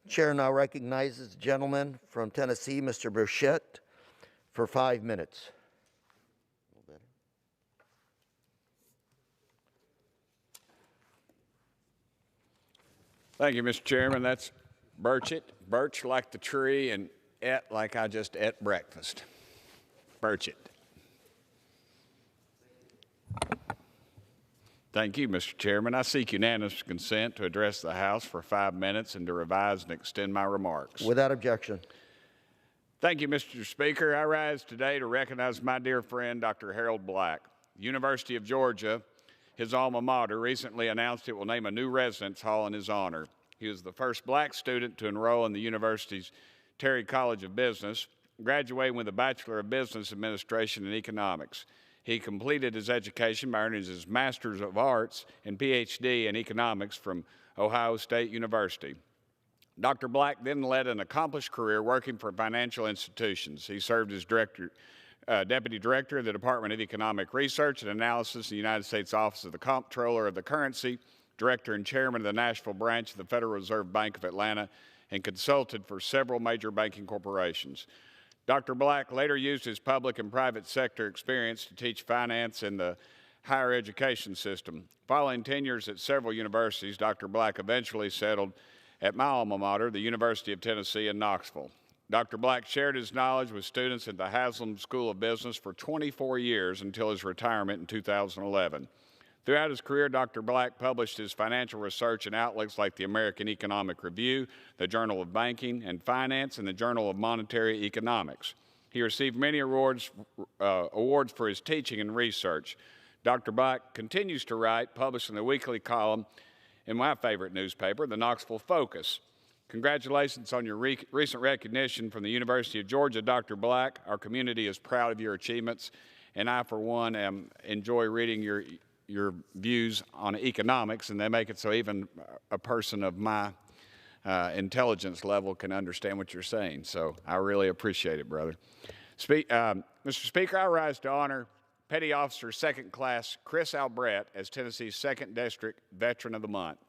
Chair now recognizes the gentleman from Tennessee, Mr. Burchett, for 5 minutes. Thank you, Mr. Chairman. That's Burchett. Birch like the tree and et like I just ate breakfast. Burchett. Thank you, Mr. Chairman. I seek unanimous consent to address the House for 5 minutes and to revise and extend my remarks. Without objection. Thank you, Mr. Speaker. I rise today to recognize my dear friend, Dr. Harold Black. The University of Georgia, his alma mater, recently announced it will name a new residence hall in his honor. He was the first black student to enroll in the university's Terry College of Business, graduating with a Bachelor of Business Administration and Economics. He completed his education by earning his Master's of Arts and PhD in Economics from Ohio State University. Dr. Black then led an accomplished career working for financial institutions. He served as Deputy Director of the Department of Economic Research and Analysis in the United States Office of the Comptroller of the Currency, Director and Chairman of the Nashville branch of the Federal Reserve Bank of Atlanta, and consulted for several major banking corporations. Dr. Black later used his public and private sector experience to teach finance in the higher education system. Following tenures at several universities, Dr. Black eventually settled at my alma mater, the University of Tennessee in Knoxville. Dr. Black shared his knowledge with students at the Haslam School of Business for 24 years until his retirement in 2011. Throughout his career, Dr. Black published his financial research in outlets like the American Economic Review, the Journal of Banking and Finance, and the Journal of Monetary Economics. He received many awards for his teaching and research. Dr. Black continues to write, publishing the weekly column in my favorite newspaper, the Knoxville Focus. Congratulations on your recent recognition from the University of Georgia, Dr. Black. Our community is proud of your achievements, and I, for one, enjoy reading your views on economics, and they make it so even a person of my intelligence level can understand what you're saying. So I really appreciate it, brother. Mr. Speaker, I rise to honor Petty Officer Second Class Chris Albrecht as Tennessee's 2nd District Veteran of the Month.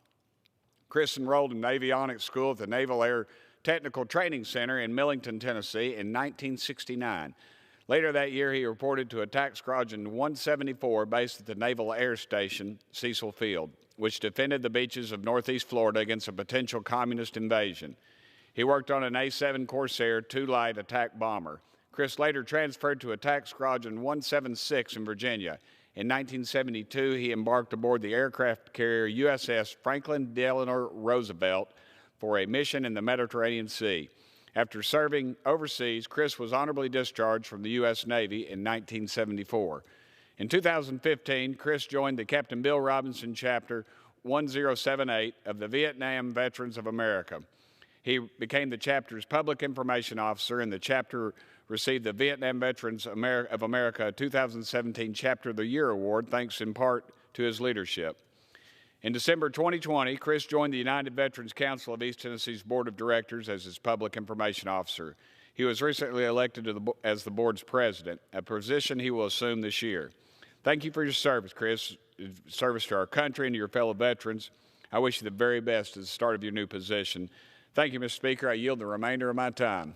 Chris enrolled in avionics school at the Naval Air Technical Training Center in Millington, Tennessee in 1969. Later that year, he reported to Attack Squadron 174 based at the Naval Air Station, Cecil Field, which defended the beaches of northeast Florida against a potential communist invasion. He worked on an A-7 Corsair 2 light attack bomber. Chris later transferred to Attack Squadron 176 in Virginia. In 1972, he embarked aboard the aircraft carrier USS Franklin Delano Roosevelt for a mission in the Mediterranean Sea. After serving overseas, Chris was honorably discharged from the U.S. Navy in 1974. In 2015, Chris joined the Captain Bill Robinson Chapter 1078 of the Vietnam Veterans of America. He became the chapter's public information officer, and the chapter received the Vietnam Veterans of America 2017 Chapter of the Year Award, thanks in part to his leadership. In December 2020, Chris joined the United Veterans Council of East Tennessee's Board of Directors as its public information officer. He was recently elected as the board's president, a position he will assume this year. Thank you for your service, Chris, service to our country and to your fellow veterans. I wish you the very best at the start of your new position. Thank you, Mr. Speaker. I yield the remainder of my time.